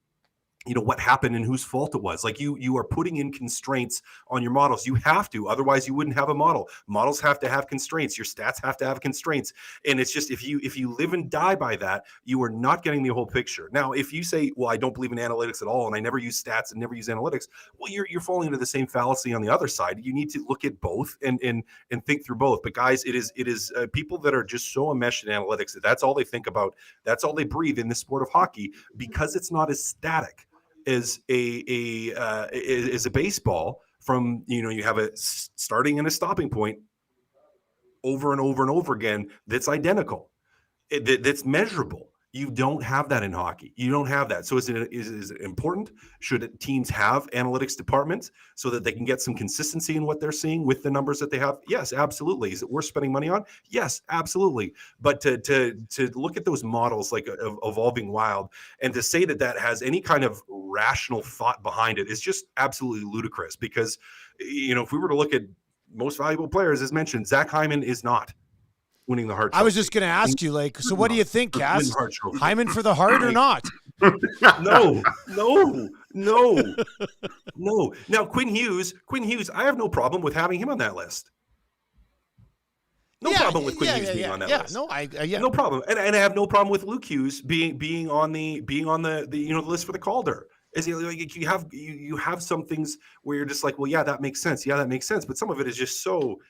what happened and whose fault it was. Like you are putting in constraints on your models. You have to, otherwise you wouldn't have a model. Models have to have constraints. Your stats have to have constraints. And it's just, if you live and die by that, you are not getting the whole picture. Now, if you say, well, I don't believe in analytics at all, and I never use stats and never use analytics, well, you're falling into the same fallacy on the other side. You need to look at both and think through both. But guys, it is people that are just so enmeshed in analytics that that's all they think about. That's all they breathe in the sport of hockey, because it's not as static is a baseball. From you have a starting and a stopping point over and over and over again that's identical, that's measurable. You don't have that in hockey. You don't have that. So is it important? Should teams have analytics departments so that they can get some consistency in what they're seeing with the numbers that they have? Yes, absolutely. Is it worth spending money on? Yes, absolutely. But to look at those models like Evolving Wild and to say that has any kind of rational thought behind it is just absolutely ludicrous. Because if we were to look at most valuable players, as mentioned, Zach Hyman is not winning the Hart Trophy. I was just going to ask you, so what do you think, Cass? Hyman for the Hart or not? No. Now, Quinn Hughes, I have no problem with having him on that list. No problem with Quinn Hughes being on that list. No problem. And I have no problem with Luke Hughes being on the the list for the Calder. Is like you have some things where you're just like, well, yeah, that makes sense. Yeah, that makes sense. But some of it is just so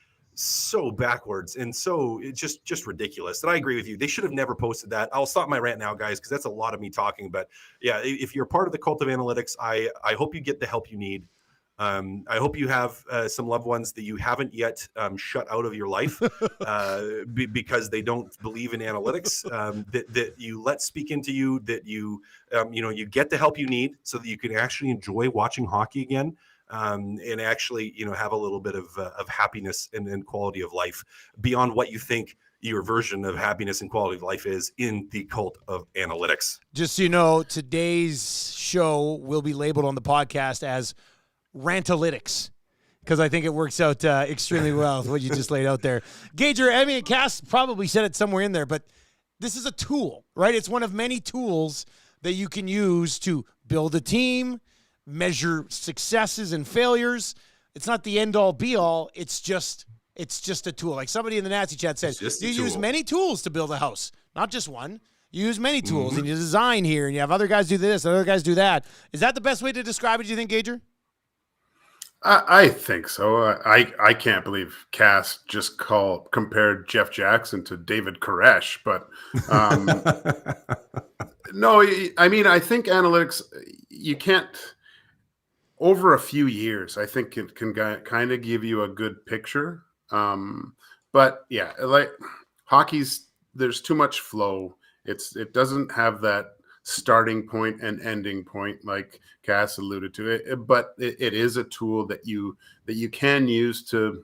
backwards and so it's just ridiculous. And I agree with you. They should have never posted that. I'll stop my rant now, guys, because that's a lot of me talking. But yeah, if you're part of the cult of analytics, I hope you get the help you need. I hope you have some loved ones that you haven't yet shut out of your life because they don't believe in analytics, that you let speak into you, that you get the help you need so that you can actually enjoy watching hockey again. And actually, have a little bit of happiness and quality of life beyond what you think your version of happiness and quality of life is in the cult of analytics. Just so you know, today's show will be labeled on the podcast as Rantalytics, because I think it works out extremely well with what you just laid out there. Gager, Cass probably said it somewhere in there, but this is a tool, right? It's one of many tools that you can use to build a team, measure successes and failures. It's not the end all be all. It's just a tool. Like somebody in the Nazi chat said, you use many tools to build a house, not just one. You use many tools and you design here and you have other guys do this, other guys do that. Is that the best way to describe it, do you think, Gager? I think so. I can't believe Cass just compared Jeff Jackson to David Koresh, but no, I mean, I think analytics, you can't, over a few years, I think it can kind of give you a good picture. But yeah, like hockey's, there's too much flow. It doesn't have that starting point and ending point like Cass alluded to it, but it is a tool that you can use to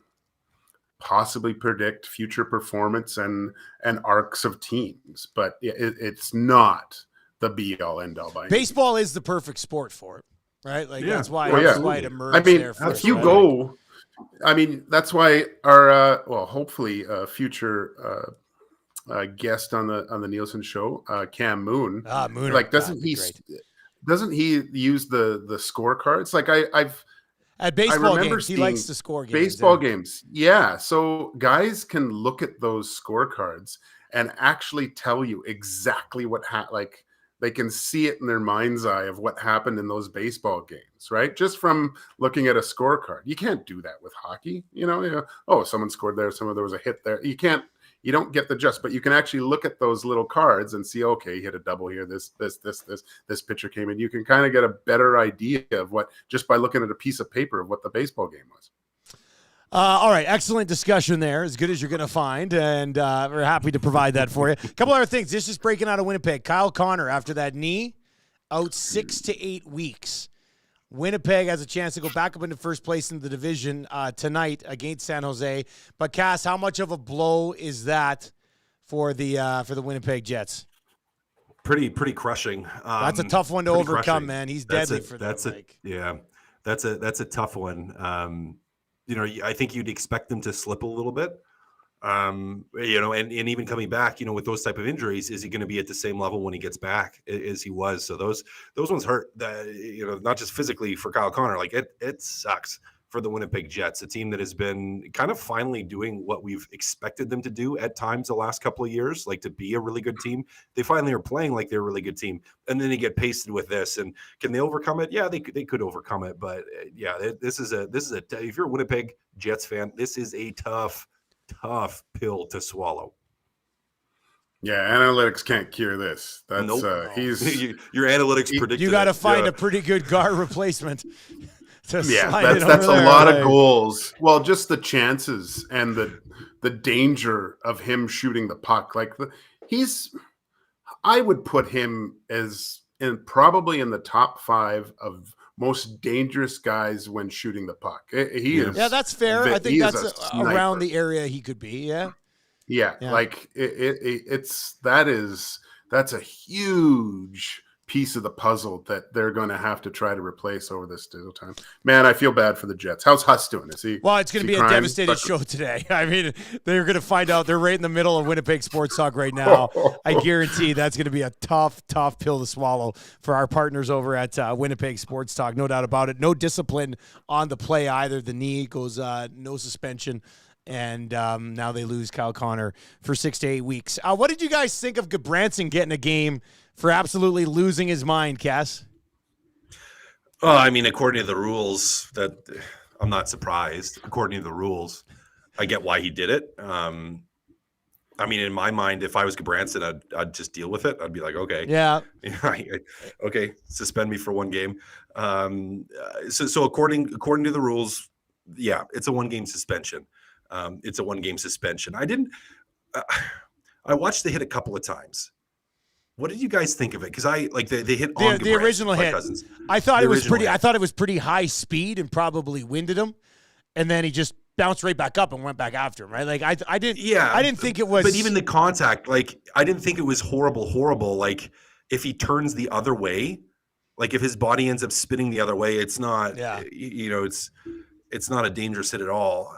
possibly predict future performance and arcs of teams, but it's not the be all end all by baseball is the perfect sport for it, right? Like that's why it emerged. I mean, there first, if you go, I mean, that's why our hopefully future guest on the Nielsen show, Cam Moon. Moon, like doesn't he use the scorecards? Like I've at baseball games, he likes to score games. Baseball games, yeah. So guys can look at those scorecards and actually tell you exactly what like they can see it in their mind's eye of what happened in those baseball games, right? Just from looking at a scorecard. You can't do that with hockey. Oh, someone scored there, there was a hit there. You don't get the gist, but you can actually look at those little cards and see, okay, he hit a double here. This pitcher came in. You can kind of get a better idea of what, just by looking at a piece of paper, of what the baseball game was. All right. Excellent discussion there. As good as you're going to find. And we're happy to provide that for you. A couple other things. This is breaking out of Winnipeg. Kyle Connor, after that knee, out 6 to 8 weeks. Winnipeg has a chance to go back up into first place in the division tonight against San Jose. But Cass, how much of a blow is that for the Winnipeg Jets? Pretty crushing. That's a tough one to overcome, crushing. man. He's deadly for them. That's a tough one. I think you'd expect them to slip a little bit. And even coming back, with those type of injuries, is he going to be at the same level when he gets back as he was? So those ones hurt, not just physically for Kyle Connor, like it sucks for the Winnipeg Jets, a team that has been kind of finally doing what we've expected them to do at times the last couple of years, like to be a really good team. They finally are playing like they're a really good team. And then they get pasted with this, and can they overcome it? Yeah, they could overcome it. But this is if you're a Winnipeg Jets fan, this is a tough pill to swallow. Yeah, analytics can't cure this. That's nope. He's your analytics predicted. You got to find a pretty good guard replacement. That's a lot of goals. Well, just the chances and the danger of him shooting the puck. Like I would put him probably in the top 5 of most dangerous guys when shooing the puck. He is. Yeah, that's fair. I think that's around the area he could be. Yeah. Yeah. Like that's a huge piece of the puzzle that they're going to have to try to replace over this time. Man, I feel bad for the Jets. How's Huss doing? Is he? Well, it's going to be a devastated show today. I mean, they're going to find out. They're right in the middle of Winnipeg Sports Talk right now. I guarantee that's going to be a tough pill to swallow for our partners over at Winnipeg Sports Talk. No doubt about it. No discipline on the play either. The knee goes no suspension. And now they lose Kyle Connor for 6 to 8 weeks. What did you guys think of Gudbranson getting a game for absolutely losing his mind, Cass? Well, I mean, according to the rules, that I'm not surprised. According to the rules, I get why he did it. I mean, in my mind, if I was Gudbranson, I'd just deal with it. I'd be like, okay, yeah, okay, suspend me for 1 game. So according to the rules, yeah, it's a 1-game suspension. It's a 1-game suspension. I watched the hit a couple of times. What did you guys think of it? Because I like they hit on the original hit. Cousins. I thought it was pretty. I thought it was pretty high speed and probably winded him, and then he just bounced right back up and went back after him. Right? Like I didn't. Yeah, I didn't think it was. But even the contact, like I didn't think it was horrible. Like if he turns the other way, like if his body ends up spinning the other way, it's not. Yeah. It's not a dangerous hit at all.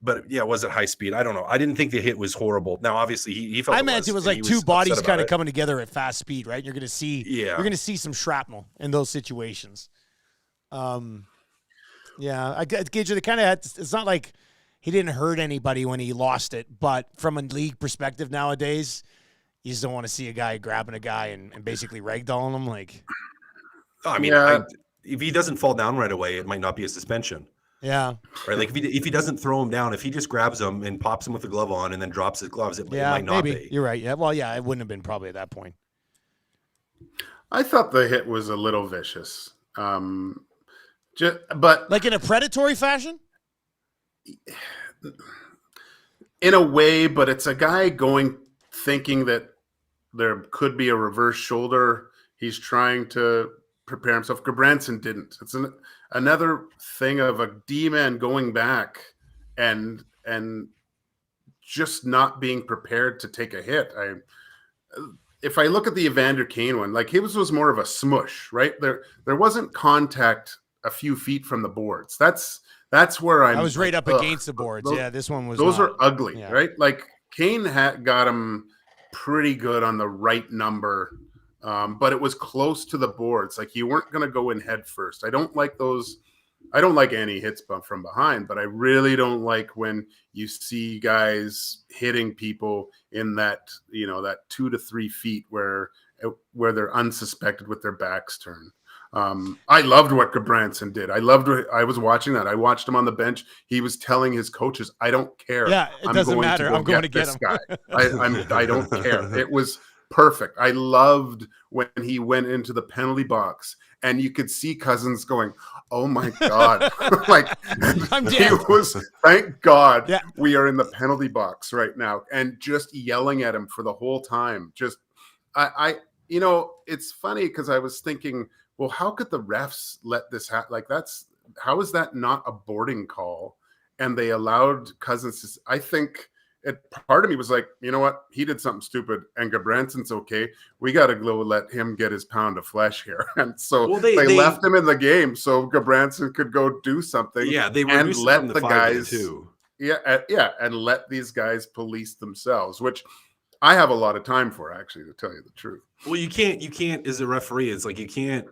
But yeah, was it high speed? I don't know. I didn't think the hit was horrible. Now, obviously, he felt. I meant it was like two bodies kind of coming together at fast speed, right? You're going to see. Yeah. You're going to see some shrapnel in those situations. Yeah, I Gage, they kind of had. It's not like he didn't hurt anybody when he lost it, but from a league perspective nowadays, you just don't want to see a guy grabbing a guy and basically ragdolling him. Like, I mean, if he doesn't fall down right away, it might not be a suspension. Yeah. Right. Like if he doesn't throw him down, if he just grabs him and pops him with the glove on and then drops his gloves, it might not maybe. be. You're right. Yeah. Well, yeah, it wouldn't have been probably at that point. I thought the hit was a little vicious. But like in a predatory fashion? In a way, but it's a guy thinking that there could be a reverse shoulder. He's trying to prepare himself. Gudbranson didn't. It's another thing of a D-man going back and just not being prepared to take a hit. If I look at the Evander Kane one, like his was more of a smush, right? There wasn't contact a few feet from the boards. That's where I was right up against the boards. This one was. Those are ugly, right? Like Kane got him pretty good on the right number. But it was close to the boards. Like you weren't going to go in head first. I don't like those. I don't like any hits from behind, but I really don't like when you see guys hitting people in that 2 to 3 feet where they're unsuspected with their backs turned. I loved what Gudbranson did. I was watching that. I watched him on the bench. He was telling his coaches, "I don't care. Yeah, it doesn't matter. I'm going to get him." Guy. I don't care. It was perfect. I loved when he went into the penalty box and you could see Cousins going, "Oh my God." Like he was, thank God we are in the penalty box right now, and just yelling at him for the whole time. Just it's funny because I was thinking, well, how could the refs let this happen? Like how is that not a boarding call? And they allowed Cousins to, I think part of me was like, you know what? He did something stupid, and Gudbranson's okay. We got to go let him get his pound of flesh here. And so they left him in the game so Gudbranson could go do something. Yeah, they and let the 5 guys to 2. Yeah, and let these guys police themselves, which I have a lot of time for, actually, to tell you the truth. Well, you can't as a referee. It's like you can't.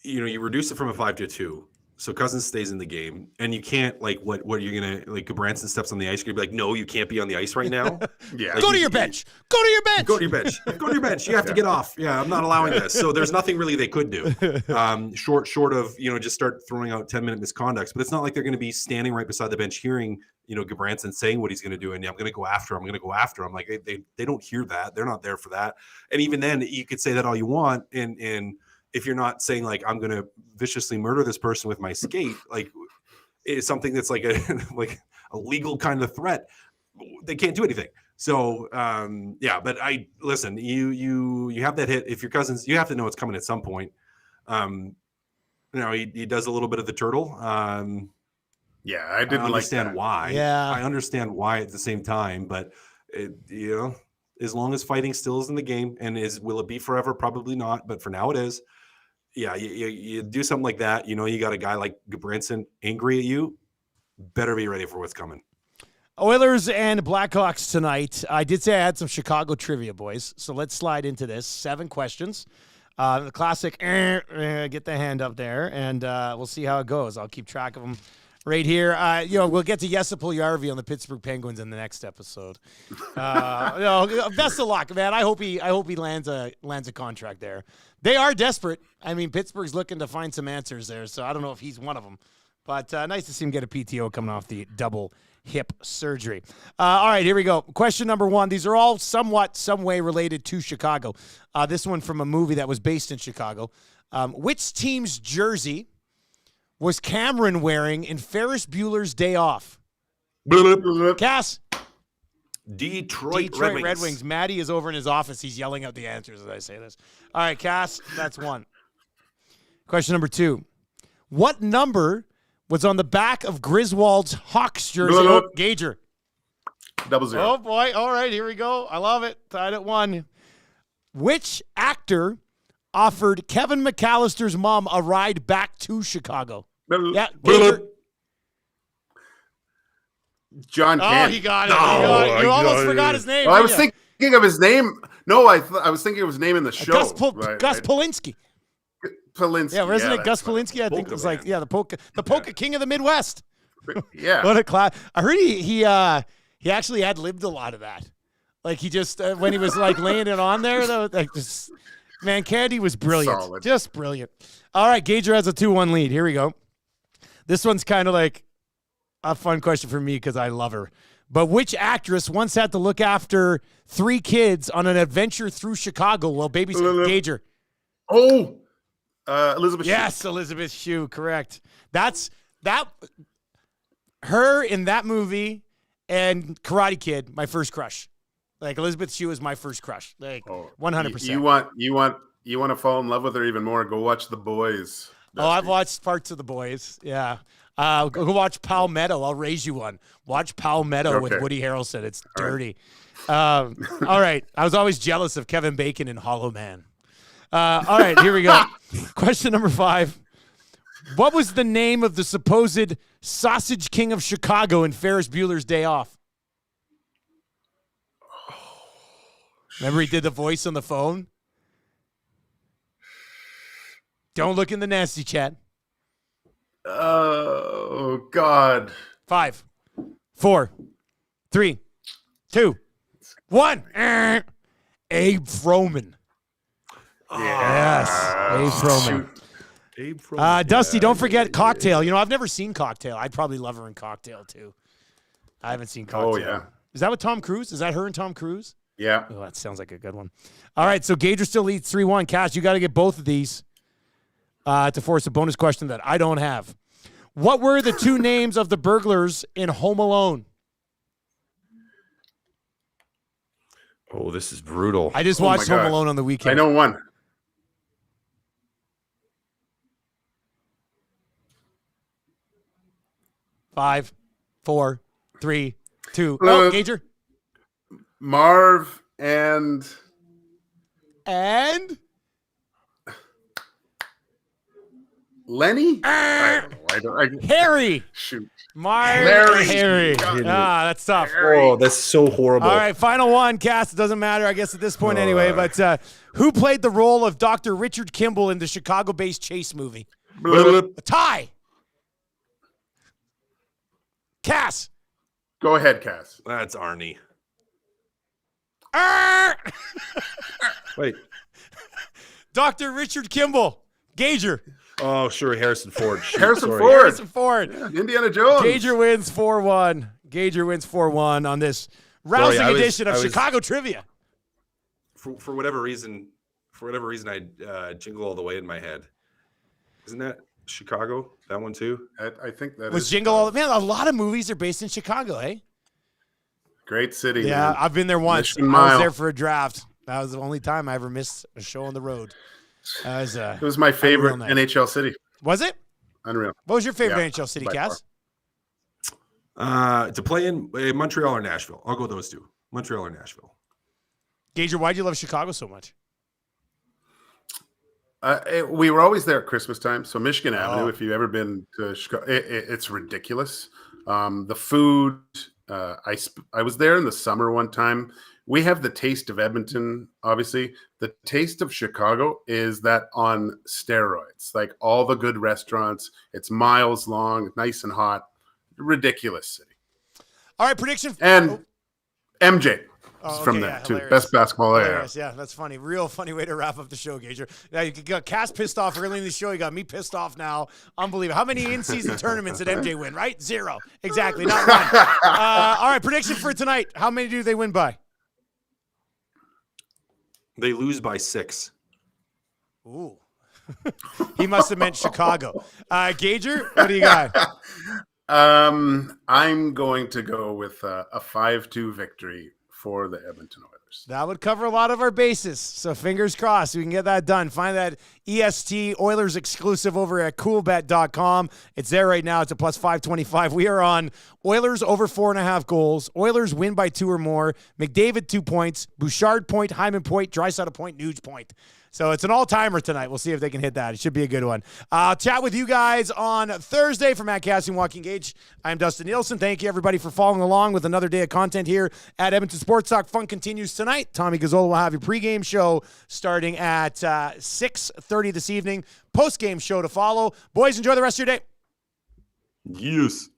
You reduce it from a 5 to 2. So Cousins stays in the game, and you can't what are you gonna Gudbranson steps on the ice? You're gonna be like, no, you can't be on the ice right now. Yeah, Go to your bench. Go to your bench. Go to your bench. Go to your bench. You have to get off. Yeah, I'm not allowing this. So there's nothing really they could do, short of just start throwing out 10-minute misconducts. But it's not like they're going to be standing right beside the bench hearing Gudbranson saying what he's going to do, and I'm going to go after him. I'm going to go after him. Like they don't hear that. They're not there for that. And even then, you could say that all you want, and if you're not saying like I'm going to viciously murder this person with my skate, like it's something that's like a legal kind of threat, they can't do anything. So but I listen. You have that hit. If your Cousins, you have to know it's coming at some point. He does a little bit of the turtle. Yeah, I didn't understand like that. why. Yeah, I understand why at the same time, but as long as fighting still is in the game, and will it be forever? Probably not, but for now it is. Yeah, you do something like that. You got a guy like Gudbranson angry at you. Better be ready for what's coming. Oilers and Blackhawks tonight. I did say I had some Chicago trivia, boys. So let's slide into this. 7 questions. The classic, get the hand up there, and we'll see how it goes. I'll keep track of them right here. We'll get to Jesse Puljujarvi on the Pittsburgh Penguins in the next episode. Best of luck, man. I hope he lands a contract there. They are desperate. I mean, Pittsburgh's looking to find some answers there, so I don't know if he's one of them. But nice to see him get a PTO coming off the double hip surgery. All right, here we go. Question number 1. These are all some way related to Chicago. This one from a movie that was based in Chicago. Which team's jersey was Cameron wearing in Ferris Bueller's Day Off? Cass? Detroit Red Wings. Maddie is over in his office. He's yelling out the answers as I say this. All right, Cass, that's 1. Question number 2. What number was on the back of Griswold's Hawks jersey? Gager. 00. Oh, boy. All right, here we go. I love it. Tied at 1. Which actor offered Kevin McAllister's mom a ride back to Chicago? Yeah, Gager. John Candy. Oh, he got it. You almost forgot his name. I was thinking of his name. No, I was thinking of his name in the show. Gus Polinski. Polinsky. Yeah, wasn't it Gus Polinski? I think it was the polka king of the Midwest. Yeah. What a class. I heard he actually ad-libbed a lot of that. Like he just, when he was like laying it on there, though, like just, man, Candy was brilliant. Solid. Just brilliant. All right, Gager has a 2-1 lead. Here we go. This one's kind of like a fun question for me because I love her. But which actress once had to look after 3 kids on an adventure through Chicago while babysitting Gager? Oh, Elizabeth Shue. Yes, Elizabeth Shue, correct. That's her in that movie and Karate Kid, my first crush. Like Elizabeth Shue is my first crush. Like 100%. You want to fall in love with her even more? Go watch The Boys. Oh, I've watched parts of The Boys. Yeah. Go watch Palmetto. I'll raise you one. Watch Palmetto with Woody Harrelson. It's dirty. All right. I was always jealous of Kevin Bacon in Hollow Man. All right, here we go. Question number 5. What was the name of the supposed sausage king of Chicago in Ferris Bueller's Day Off? Remember he did the voice on the phone? Don't look in the nasty chat. Oh, God. 5, 4, 3, 2, 1. Abe Froman. Yes, Abe Froman. Abe Froman. Dusty, don't forget Cocktail. I've never seen Cocktail. I'd probably love her in Cocktail, too. I haven't seen Cocktail. Oh, yeah. Is that with Tom Cruise? Is that her and Tom Cruise? Yeah. Oh, that sounds like a good one. All right, so Gager still leads 3-1. Cash, you got to get both of these to force a bonus question that I don't have. What were the 2 names of the burglars in Home Alone? Oh, this is brutal. I just watched Home Alone on the weekend. I know one. 5, 4, 3, 2. Oh, Gager. Marv and Lenny? I don't know. Harry. Shoot. Harry. Larry. That's tough. Oh, that's so horrible. All right, final one, Cass. It doesn't matter, I guess, at this point anyway. But who played the role of Dr. Richard Kimball in the Chicago-based Chase movie? A tie. Cass. Go ahead, Cass. That's Arnie. Wait. Dr. Richard Kimball. Gager. Oh, sure, Harrison Ford. Shoot, Harrison sorry. Ford. Harrison Ford. Yeah, Indiana Jones. Gager wins 4-1. Gager wins 4-1 on this rousing edition of Chicago Trivia. For whatever reason, I Jingle All the Way in my head. Isn't that Chicago? That one too? I think that Was is Jingle All Man, a lot of movies are based in Chicago, eh? great city. Yeah, man. I've been there once. Mission I was Mile. there for a draft. That was the only time I ever missed a show on the road. It was my favorite unreal night. NHL city. Was it? Unreal. What was your favorite Yeah, NHL city, by Cass? To play in Montreal or Nashville. I'll go those two. Montreal or Nashville. Gager, why do you love Chicago so much? We were always there at Christmas time. So Michigan Avenue, if you've ever been to Chicago, it's ridiculous. The food, I was there in the summer one time. We have the taste of Edmonton, obviously. The taste of Chicago is that on steroids. Like all the good restaurants, it's miles long, nice and hot. Ridiculous city. All right, prediction. And MJ Oh, from okay, there, yeah, too. hilarious. Best basketball there. Hilarious. Yeah, that's funny. Real funny way to wrap up the show, Gager. Yeah, you got Cass pissed off early in the show. You got me pissed off now. Unbelievable. How many in-season tournaments did MJ win, right? 0. Exactly. Not one. All right, prediction for tonight. How many do they win by? They lose by 6. Ooh. He must have meant Chicago. Gager, what do you got? I'm going to go with a 5-2 victory for the Edmonton Oilers. That would cover a lot of our bases. So fingers crossed we can get that done. Find that EST Oilers exclusive over at coolbet.com. It's there right now. It's a plus 525. We are on Oilers over 4.5 goals. Oilers win by 2 or more. McDavid 2 points. Bouchard point. Hyman point. Draisaitl point. Nuge point. So it's an all-timer tonight. We'll see if they can hit that. It should be a good one. I'll chat with you guys on Thursday. For Matt Kassian, Joaquin Gage, I'm Dustin Nielson. Thank you, everybody, for following along with another day of content here at Edmonton Sports Talk. Fun continues tonight. Tommy Gazzola will have your pregame show starting at 6:30 this evening. Postgame show to follow. Boys, enjoy the rest of your day. Yes.